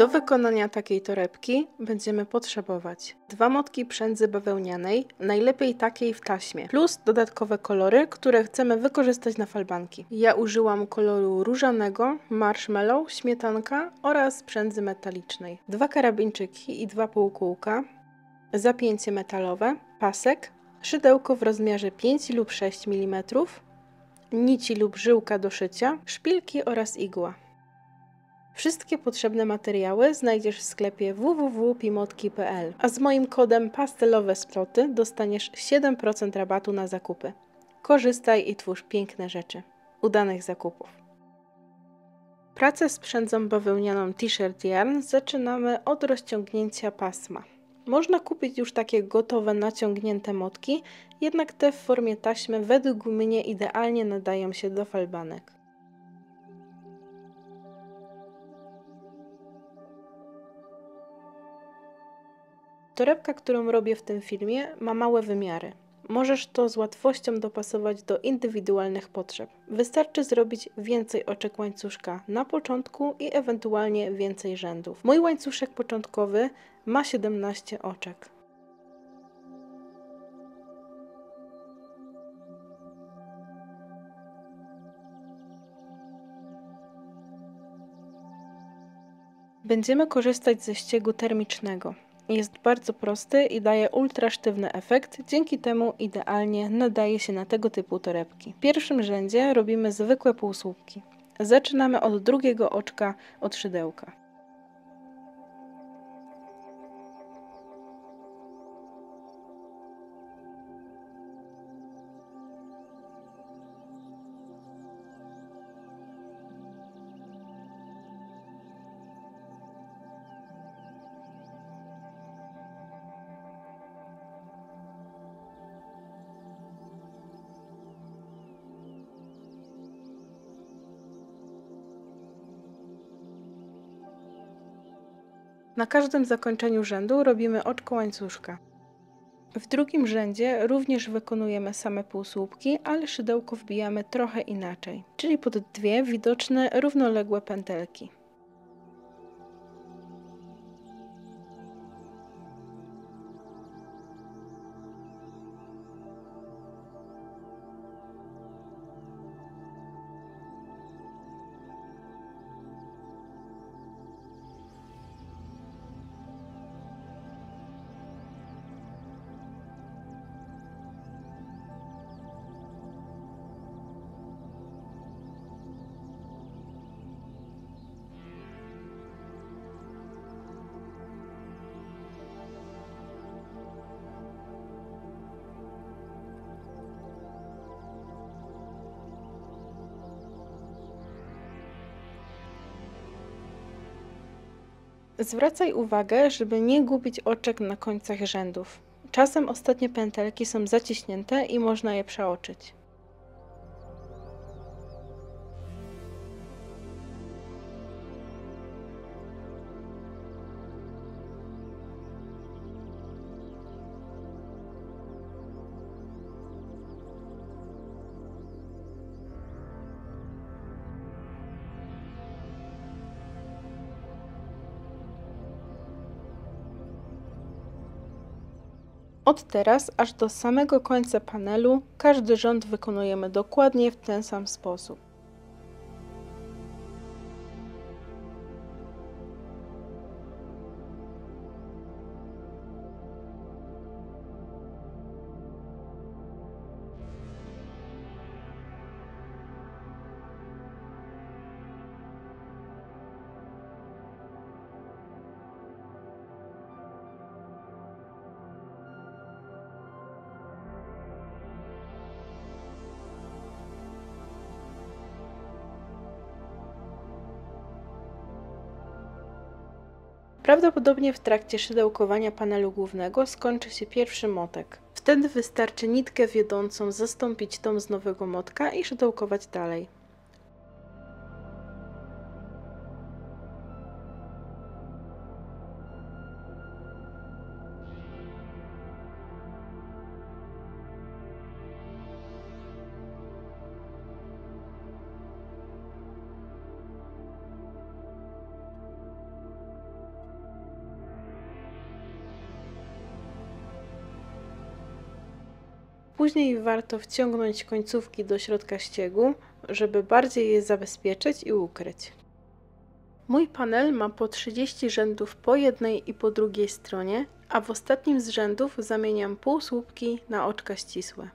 Do wykonania takiej torebki będziemy potrzebować 2 motki przędzy bawełnianej, najlepiej takiej w taśmie, plus dodatkowe kolory, które chcemy wykorzystać na falbanki. Ja użyłam koloru różanego, marshmallow, śmietanka oraz przędzy metalicznej. 2 karabinczyki i 2 półkółka, zapięcie metalowe, pasek, szydełko w rozmiarze 5 lub 6 mm, nici lub żyłka do szycia, szpilki oraz igła. Wszystkie potrzebne materiały znajdziesz w sklepie www.pimotki.pl, a z moim kodem pastelowe sploty dostaniesz 7% rabatu na zakupy. Korzystaj i twórz piękne rzeczy. Udanych zakupów. Pracę z przędzą bawełnianą T-shirt yarn zaczynamy od rozciągnięcia pasma. Można kupić już takie gotowe, naciągnięte motki, jednak te w formie taśmy według mnie idealnie nadają się do falbanek. Torebka, którą robię w tym filmie, ma małe wymiary. Możesz to z łatwością dopasować do indywidualnych potrzeb. Wystarczy zrobić więcej oczek łańcuszka na początku i ewentualnie więcej rzędów. Mój łańcuszek początkowy ma 17 oczek. Będziemy korzystać ze ściegu termicznego. Jest bardzo prosty i daje ultra sztywny efekt, dzięki temu idealnie nadaje się na tego typu torebki. W pierwszym rzędzie robimy zwykłe półsłupki. Zaczynamy od drugiego oczka od szydełka. Na każdym zakończeniu rzędu robimy oczko łańcuszka. W drugim rzędzie również wykonujemy same półsłupki, ale szydełko wbijamy trochę inaczej, czyli pod dwie widoczne równoległe pętelki. Zwracaj uwagę, żeby nie gubić oczek na końcach rzędów. Czasem ostatnie pętelki są zaciśnięte i można je przeoczyć. Od teraz aż do samego końca panelu każdy rząd wykonujemy dokładnie w ten sam sposób. Prawdopodobnie w trakcie szydełkowania panelu głównego skończy się pierwszy motek. Wtedy wystarczy nitkę wiodącą zastąpić tą z nowego motka i szydełkować dalej. później warto wciągnąć końcówki do środka ściegu, żeby bardziej je zabezpieczyć i ukryć. Mój panel ma po 30 rzędów po jednej i po drugiej stronie, a w ostatnim z rzędów zamieniam półsłupki na oczka ścisłe.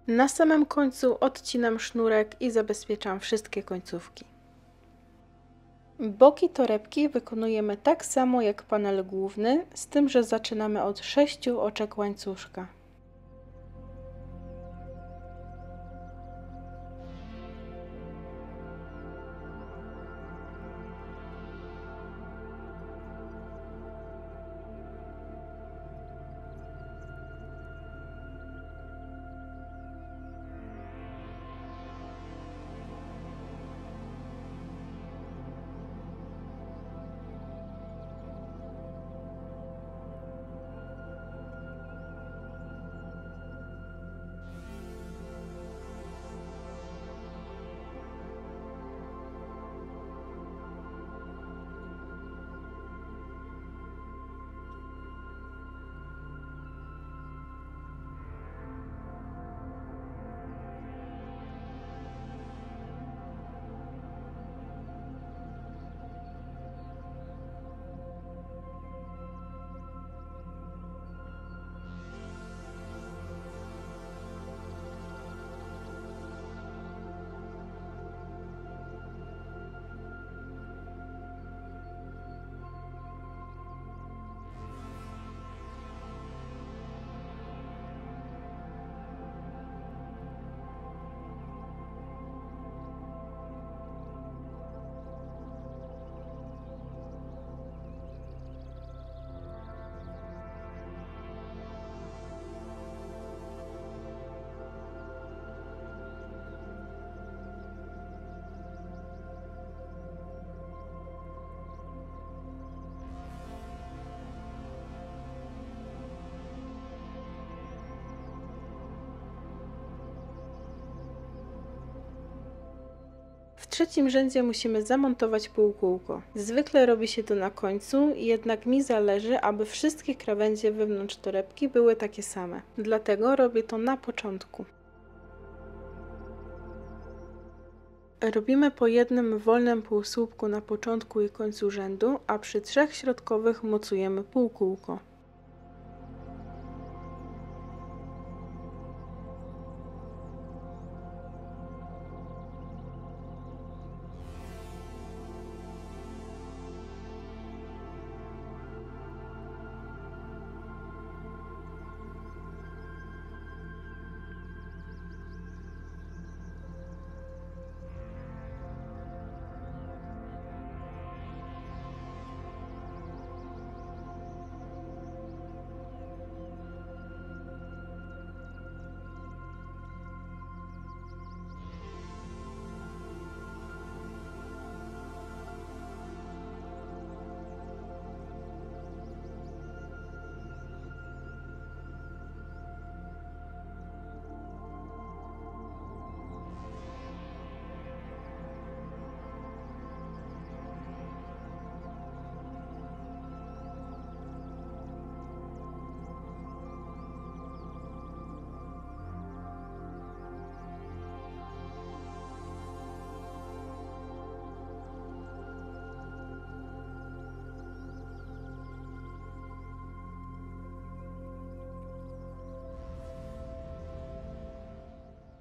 Na samym końcu odcinam sznurek i zabezpieczam wszystkie końcówki. Boki torebki wykonujemy tak samo jak panel główny, z tym, że zaczynamy od 6 oczek łańcuszka. W trzecim rzędzie musimy zamontować półkółko. Zwykle robi się to na końcu, jednak mi zależy, aby wszystkie krawędzie wewnątrz torebki były takie same. Dlatego robię to na początku. Robimy po jednym wolnym półsłupku na początku i końcu rzędu, a przy 3 środkowych mocujemy półkółko.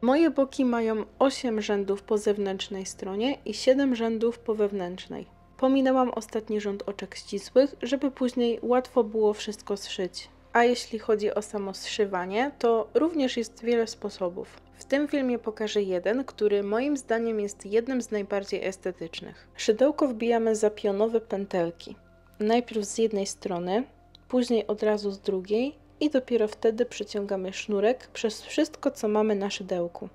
Moje boki mają 8 rzędów po zewnętrznej stronie i 7 rzędów po wewnętrznej. Pominęłam ostatni rząd oczek ścisłych, żeby później łatwo było wszystko zszyć. A jeśli chodzi o samo zszywanie, to również jest wiele sposobów. W tym filmie pokażę jeden, który moim zdaniem jest jednym z najbardziej estetycznych. Szydełko wbijamy za pionowe pętelki. Najpierw z jednej strony, później od razu z drugiej i dopiero wtedy przeciągamy sznurek przez wszystko, co mamy na szydełku.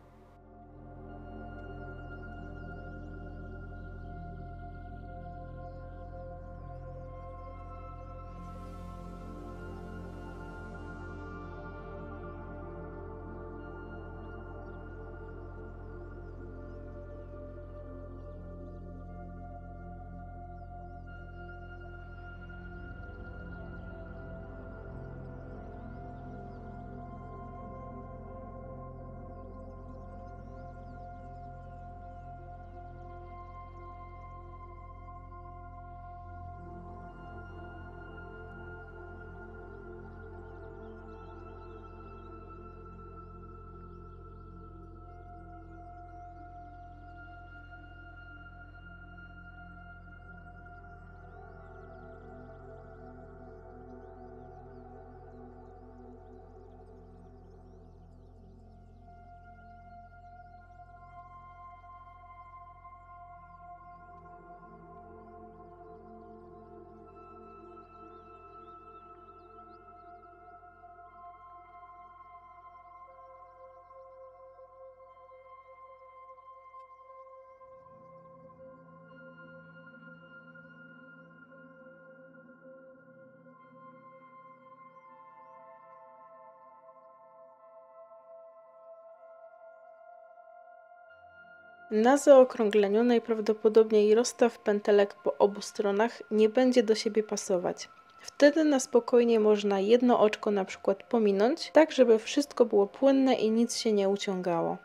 Na zaokrągleniu najprawdopodobniej rozstaw pętelek po obu stronach nie będzie do siebie pasować. Wtedy na spokojnie można jedno oczko na przykład pominąć, tak żeby wszystko było płynne i nic się nie uciągało.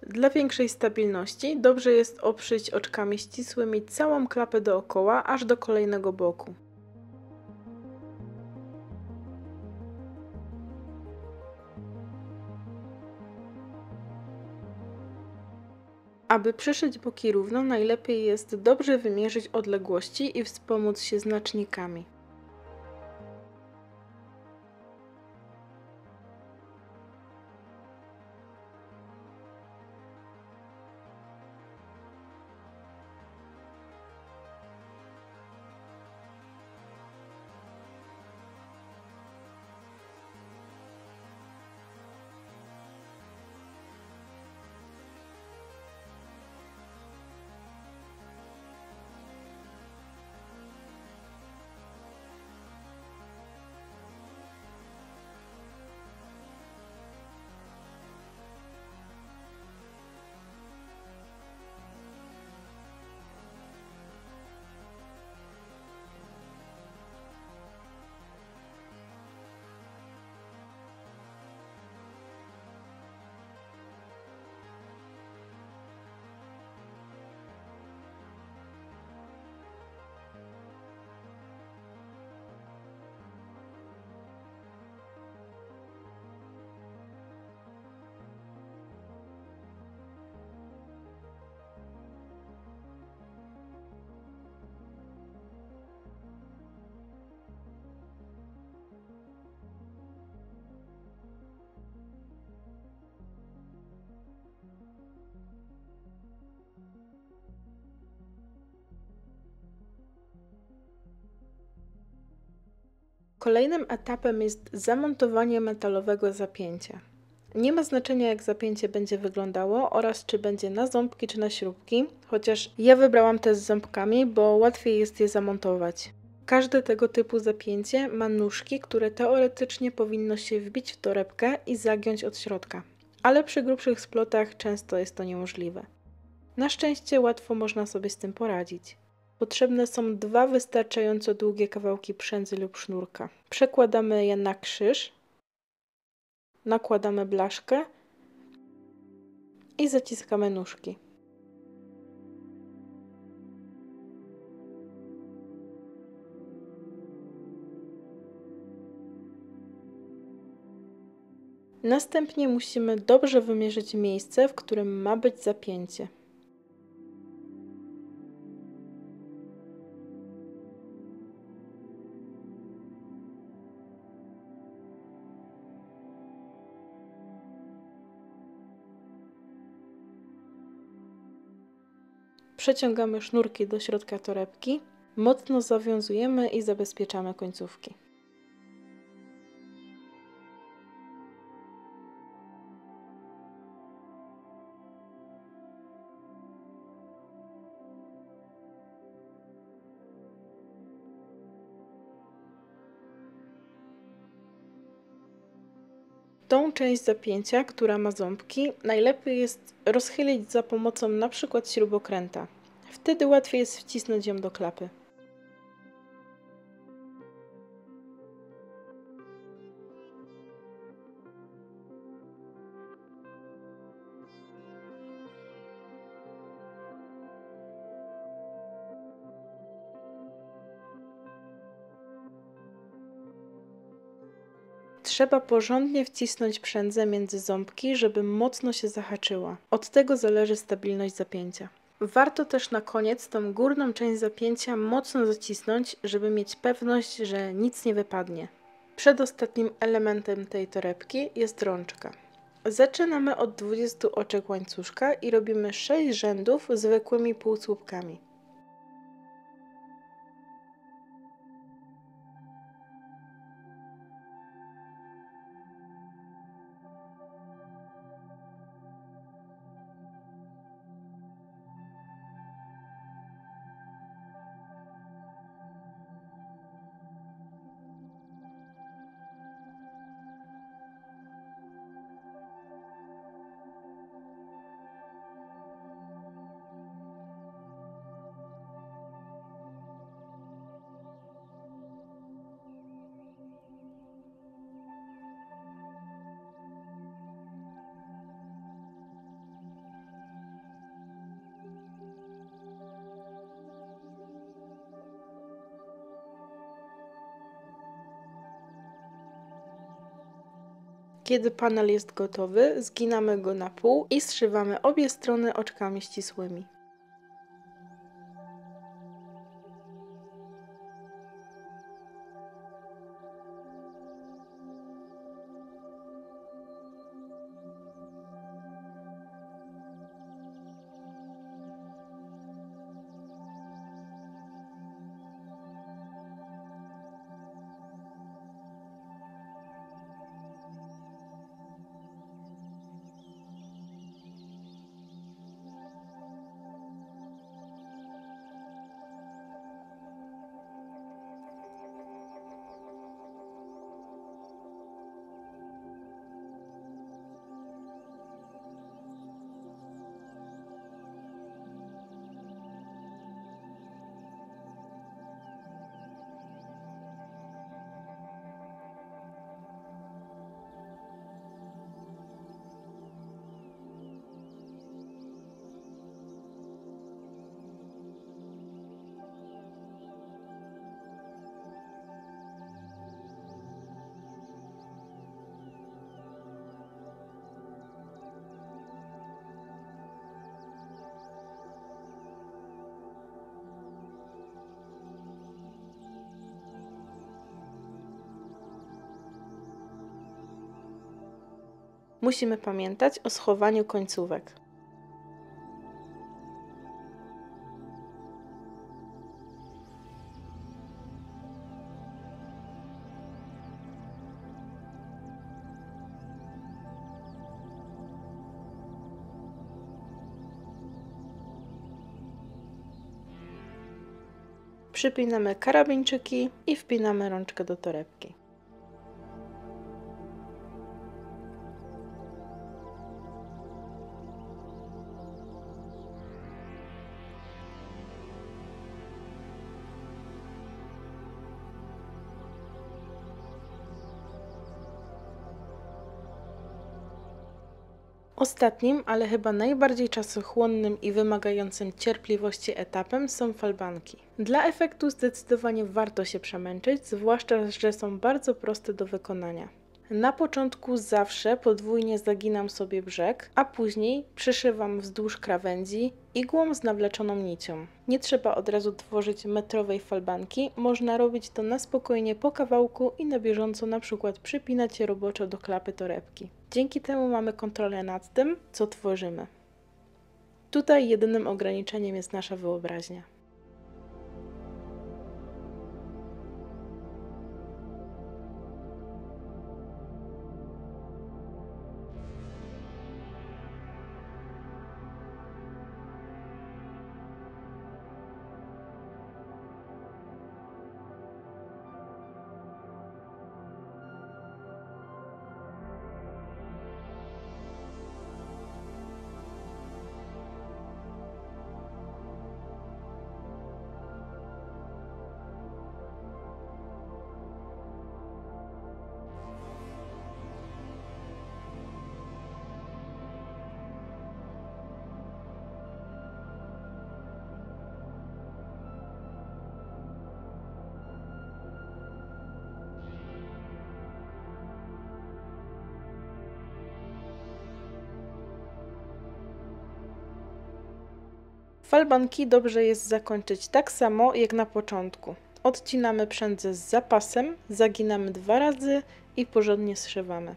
Dla większej stabilności dobrze jest oprzeć oczkami ścisłymi całą klapę dookoła, aż do kolejnego boku. Aby przyszyć boki równo, najlepiej jest dobrze wymierzyć odległości i wspomóc się znacznikami. Kolejnym etapem jest zamontowanie metalowego zapięcia. Nie ma znaczenia, jak zapięcie będzie wyglądało oraz czy będzie na ząbki czy na śrubki, chociaż ja wybrałam te z ząbkami, bo łatwiej jest je zamontować. Każde tego typu zapięcie ma nóżki, które teoretycznie powinno się wbić w torebkę i zagiąć od środka, ale przy grubszych splotach często jest to niemożliwe. Na szczęście łatwo można sobie z tym poradzić. Potrzebne są 2 wystarczająco długie kawałki przędzy lub sznurka. Przekładamy je na krzyż, nakładamy blaszkę i zaciskamy nóżki. Następnie musimy dobrze wymierzyć miejsce, w którym ma być zapięcie. Przeciągamy sznurki do środka torebki, mocno zawiązujemy i zabezpieczamy końcówki. Tą część zapięcia, która ma ząbki, najlepiej jest rozchylić za pomocą np. śrubokręta. Wtedy łatwiej jest wcisnąć ją do klapy. Trzeba porządnie wcisnąć przędzę między ząbki, żeby mocno się zahaczyła. Od tego zależy stabilność zapięcia. Warto też na koniec tą górną część zapięcia mocno zacisnąć, żeby mieć pewność, że nic nie wypadnie. Przedostatnim elementem tej torebki jest rączka. Zaczynamy od 20 oczek łańcuszka i robimy 6 rzędów zwykłymi półsłupkami. Kiedy panel jest gotowy, zginamy go na pół i zszywamy obie strony oczkami ścisłymi. Musimy pamiętać o schowaniu końcówek. Przypinamy karabinczyki i wpinamy rączkę do torebki. Ostatnim, ale chyba najbardziej czasochłonnym i wymagającym cierpliwości etapem są falbanki. Dla efektu zdecydowanie warto się przemęczyć, zwłaszcza że są bardzo proste do wykonania. Na początku zawsze podwójnie zaginam sobie brzeg, a później przyszywam wzdłuż krawędzi igłą z nawleczoną nicią. Nie trzeba od razu tworzyć metrowej falbanki, można robić to na spokojnie po kawałku i na bieżąco na przykład przypinać je roboczo do klapy torebki. Dzięki temu mamy kontrolę nad tym, co tworzymy. Tutaj jedynym ograniczeniem jest nasza wyobraźnia. Falbanki dobrze jest zakończyć tak samo jak na początku. Odcinamy przędzę z zapasem, zaginamy 2 razy i porządnie zszywamy.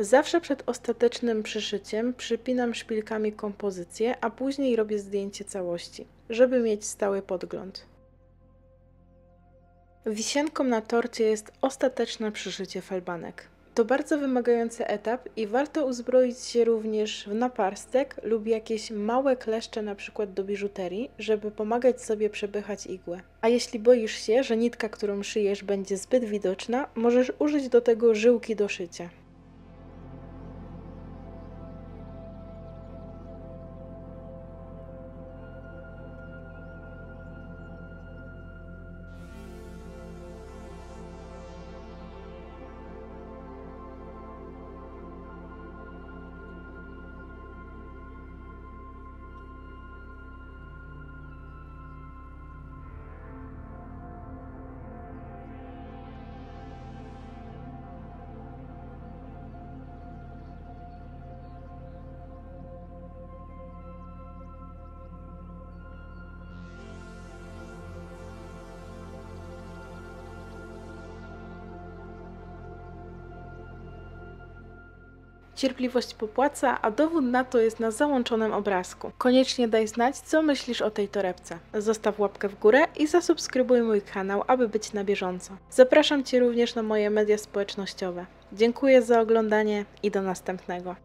Zawsze przed ostatecznym przyszyciem przypinam szpilkami kompozycję, a później robię zdjęcie całości, żeby mieć stały podgląd. Wisienką na torcie jest ostateczne przyszycie falbanek. To bardzo wymagający etap i warto uzbroić się również w naparstek lub jakieś małe kleszcze np. do biżuterii, żeby pomagać sobie przepychać igłę. A jeśli boisz się, że nitka, którą szyjesz, będzie zbyt widoczna, możesz użyć do tego żyłki do szycia. Cierpliwość popłaca, a dowód na to jest na załączonym obrazku. Koniecznie daj znać, co myślisz o tej torebce. Zostaw łapkę w górę i zasubskrybuj mój kanał, aby być na bieżąco. Zapraszam Cię również na moje media społecznościowe. Dziękuję za oglądanie i do następnego.